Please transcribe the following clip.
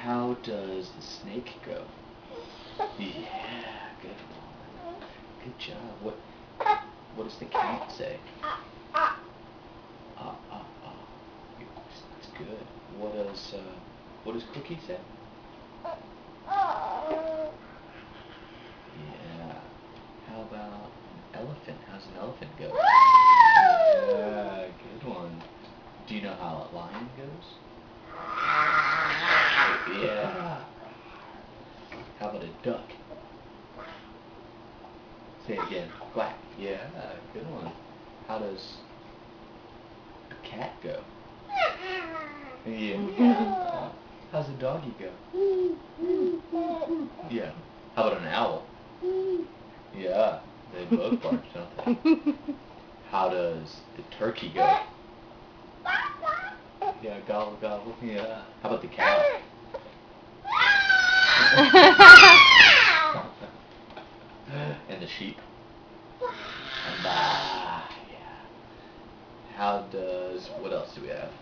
How does the snake go? Yeah, good one. Good job. What does the cat say? That's good. What does Cookie say? Yeah. How about an elephant? How's an elephant go? Yeah, good one. Do you know how a lion goes? Yeah. How about a duck? Say it again. Quack. Yeah, good one. How does a cat go? Yeah. How's a doggy go? Yeah. How about an owl? Yeah. They both bark, don't they? How does the turkey go? Yeah, gobble gobble. Yeah. How about the cow? And the sheep? Bah. Yeah. What else do we have?